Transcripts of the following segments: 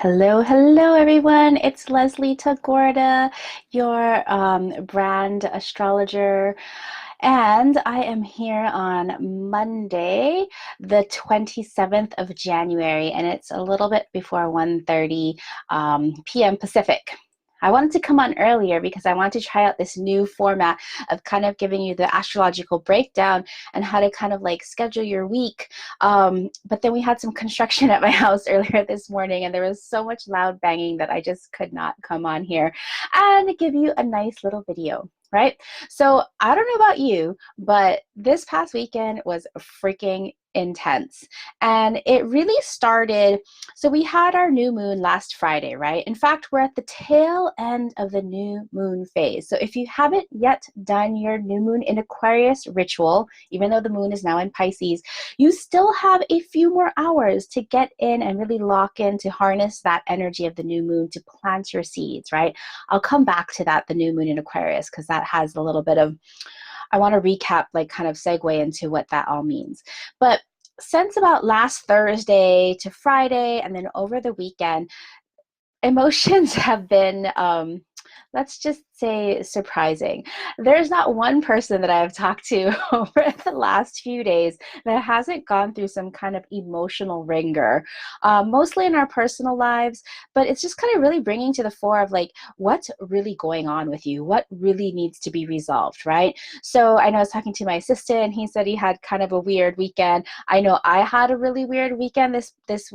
Hello, hello, everyone. It's Leslie Tagorda, your brand astrologer, and I am here on Monday, the 27th of January, and it's a little bit before 1:30 p.m. Pacific. I wanted to come on earlier because I want to try out this new format of kind of giving you the astrological breakdown and how to kind of like schedule your week. But then we had some construction at my house earlier this morning, and there was so much loud banging that I just could not come on here and give you a nice little video. Right. So I don't know about you, but this past weekend was freaking intense. And it really started. So we had our new moon last Friday, right? In fact, we're at the tail end of the new moon phase. So if you haven't yet done your new moon in Aquarius ritual, even though the moon is now in Pisces, you still have a few more hours to get in and really lock in to harness that energy of the new moon to plant your seeds, right? I'll come back to that, the new moon in Aquarius, because that has a little bit of, I want to recap, like kind of segue into what that all means. But since about last Thursday to Friday and then over the weekend, emotions have been, let's just say, surprising. There's not one person that I've talked to over the last few days that hasn't gone through some kind of emotional ringer, mostly in our personal lives, but it's just kind of really bringing to the fore of like what's really going on with you, what really needs to be resolved, right? So I know I was talking to my assistant, and he said he had kind of a weird weekend. I know I had a really weird weekend this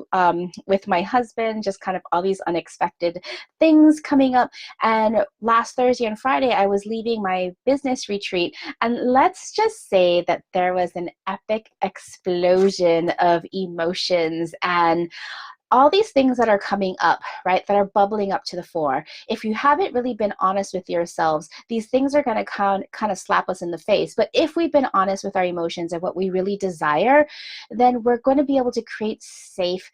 with my husband, just kind of all these unexpected things coming up. And last Thursday and Friday, I was leaving my business retreat. And let's just say that there was an epic explosion of emotions and all these things that are coming up, right, that are bubbling up to the fore. If you haven't really been honest with yourselves, these things are going to kind of slap us in the face. But if we've been honest with our emotions and what we really desire, then we're going to be able to create safe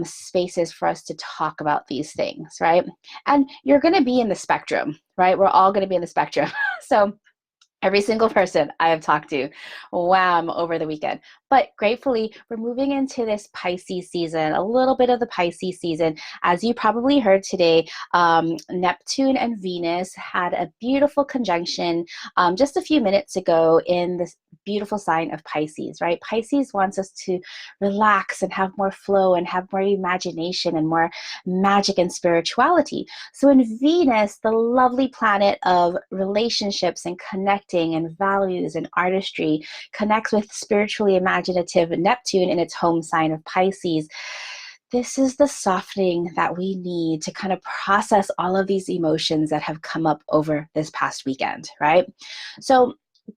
spaces for us to talk about these things, right? And you're going to be in the spectrum, right? We're all going to be in the spectrum. So every single person I have talked to, wham, over the weekend. But gratefully, we're moving into this Pisces season, a little bit of the Pisces season. As you probably heard today, Neptune and Venus had a beautiful conjunction just a few minutes ago in this beautiful sign of Pisces, right? Pisces wants us to relax and have more flow and have more imagination and more magic and spirituality. So in Venus, the lovely planet of relationships and connecting and values and artistry connects with spiritually imaginative Neptune in its home sign of Pisces. This is the softening that we need to kind of process all of these emotions that have come up over this past weekend, right? So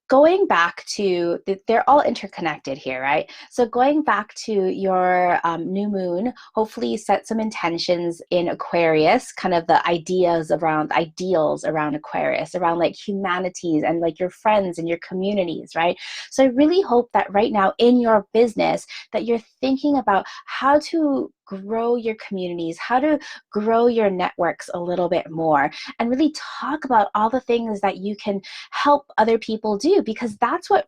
going back to, they're all interconnected here, right? So going back to your new moon, hopefully you set some intentions in Aquarius, kind of the ideals around Aquarius, around like humanities and like your friends and your communities, right? So I really hope that right now in your business that you're thinking about how to grow your communities, how to grow your networks a little bit more, and really talk about all the things that you can help other people do, because that's what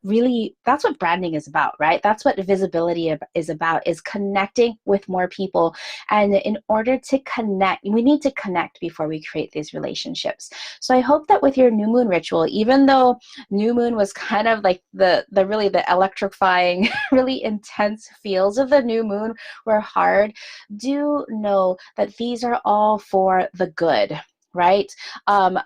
branding is about, right? That's what visibility is about, is connecting with more people. And in order to connect, we need to connect before we create these relationships. So I hope that with your new moon ritual, even though new moon was kind of like the really the electrifying really intense feels of the new moon were hard, do know that these are all for the good, right?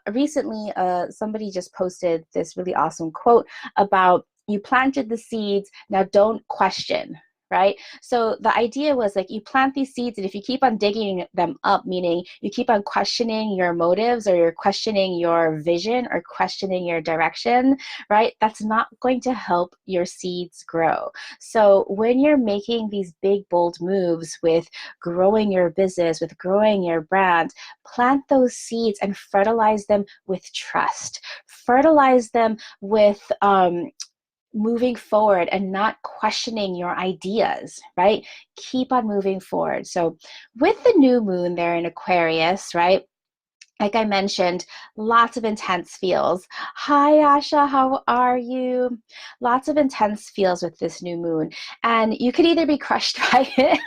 Recently, somebody just posted this really awesome quote about, you planted the seeds, now don't question, right? So the idea was like, you plant these seeds, and if you keep on digging them up, meaning you keep on questioning your motives, or you're questioning your vision, or questioning your direction, right? That's not going to help your seeds grow. So when you're making these big, bold moves with growing your business, with growing your brand, plant those seeds and fertilize them with trust. Fertilize them with moving forward and not questioning your ideas, right? Keep on moving forward. So with the new moon there in Aquarius, right? like I mentioned, lots of intense feels. Hi, Asha, how are you? Lots of intense feels with this new moon. And you could either be crushed by it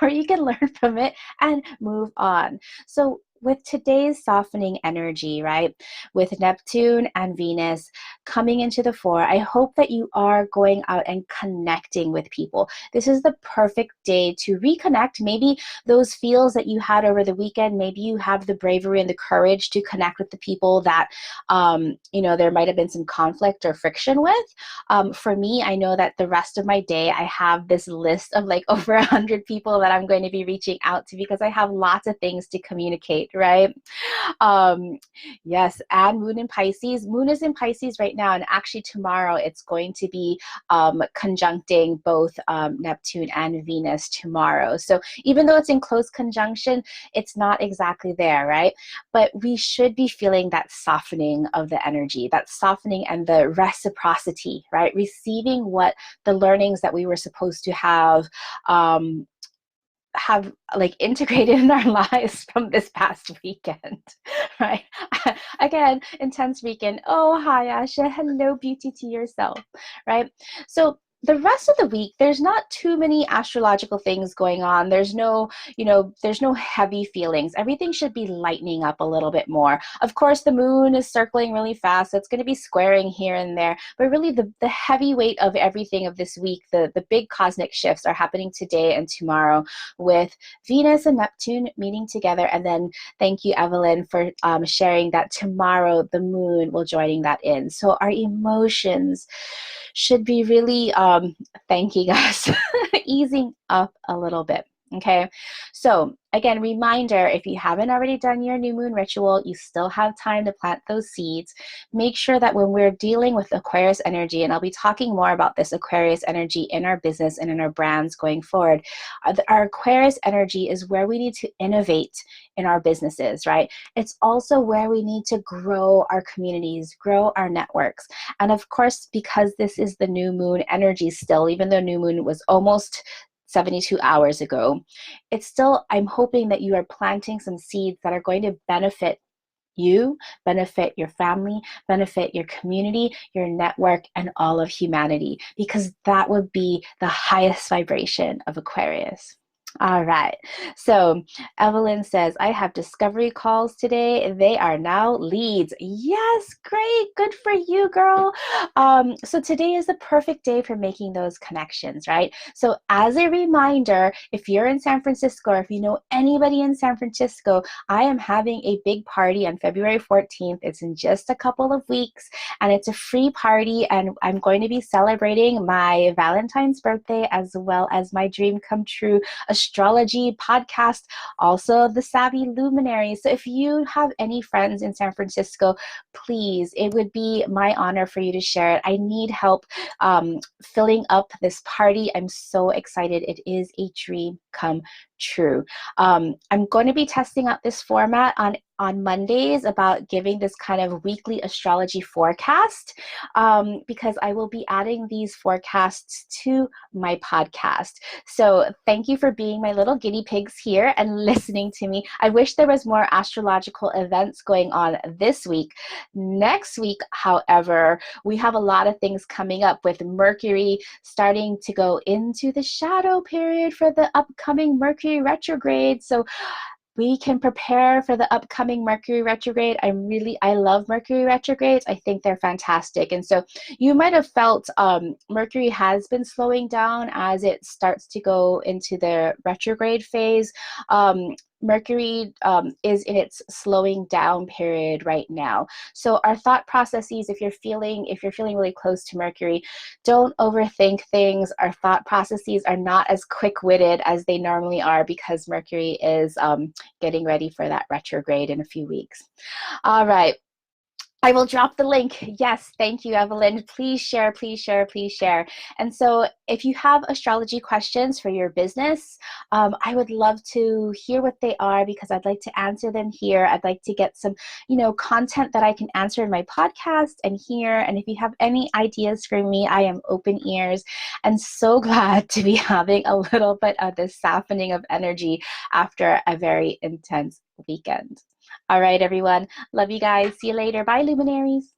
or you can learn from it and move on. So, with today's softening energy, right, with Neptune and Venus coming into the fore, I hope that you are going out and connecting with people. This is the perfect day to reconnect. Maybe those feels that you had over the weekend, maybe you have the bravery and the courage to connect with the people that there might have been some conflict or friction with. For me, I know that the rest of my day I have this list of like over 100 people that I'm going to be reaching out to because I have lots of things to communicate, right? um, yes, and Moon in Pisces. Moon is in Pisces right now, and actually tomorrow it's going to be conjuncting both Neptune and Venus tomorrow. So even though it's in close conjunction, it's not exactly there, right? But we should be feeling that softening of the energy, that softening and the reciprocity, right? Receiving what the learnings that we were supposed to um, have like integrated in our lives from this past weekend, right? Again, intense weekend. Oh, hi, Asha. Hello, beauty to yourself, right? So the rest of the week, there's not too many astrological things going on. There's no heavy feelings. Everything should be lightening up a little bit more. Of course, the moon is circling really fast, so it's going to be squaring here and there. But really, the heavy weight of everything of this week, the big cosmic shifts are happening today and tomorrow, with Venus and Neptune meeting together. And then thank you, Evelyn, for sharing that tomorrow the moon will joining that in. So our emotions should be really thanking us, easing up a little bit. Okay, so again, reminder, if you haven't already done your new moon ritual, you still have time to plant those seeds. Make sure that when we're dealing with Aquarius energy, and I'll be talking more about this Aquarius energy in our business and in our brands going forward, our Aquarius energy is where we need to innovate in our businesses, right? It's also where we need to grow our communities, grow our networks. And of course, because this is the new moon energy still, even though new moon was almost 72 hours ago, it's still, I'm hoping that you are planting some seeds that are going to benefit you, benefit your family, benefit your community, your network, and all of humanity, because that would be the highest vibration of Aquarius. All right. So Evelyn says, I have discovery calls today. They are now leads. Yes, great. Good for you, girl. So today is the perfect day for making those connections, right? So as a reminder, if you're in San Francisco, or if you know anybody in San Francisco, I am having a big party on February 14th. It's in just a couple of weeks, and it's a free party, and I'm going to be celebrating my Valentine's birthday as well as my dream come true astrology podcast, also the Savvy Luminary. So if you have any friends in San Francisco, please, it would be my honor for you to share it. I need help filling up this party. I'm so excited. It is a dream come true. I'm going to be testing out this format on Mondays about giving this kind of weekly astrology forecast, because I will be adding these forecasts to my podcast. So thank you for being my little guinea pigs here and listening to me. I wish there was more astrological events going on this week. Next week, however, we have a lot of things coming up, with Mercury starting to go into the shadow period for the upcoming Mercury retrograde. So we can prepare for the upcoming Mercury retrograde. I love Mercury retrogrades. I think they're fantastic. And so you might have felt Mercury has been slowing down as it starts to go into the retrograde phase. Mercury is in its slowing down period right now. So our thought processes, if you're feeling really close to Mercury, don't overthink things. Our thought processes are not as quick-witted as they normally are, because Mercury is getting ready for that retrograde in a few weeks. All right. I will drop the link. Yes, thank you, Evelyn. Please share, please share, please share. And so if you have astrology questions for your business, I would love to hear what they are, because I'd like to answer them here. I'd like to get some, content that I can answer in my podcast and here. And if you have any ideas for me, I am open ears, and so glad to be having a little bit of this softening of energy after a very intense weekend. All right, everyone. Love you guys. See you later. Bye, luminaries.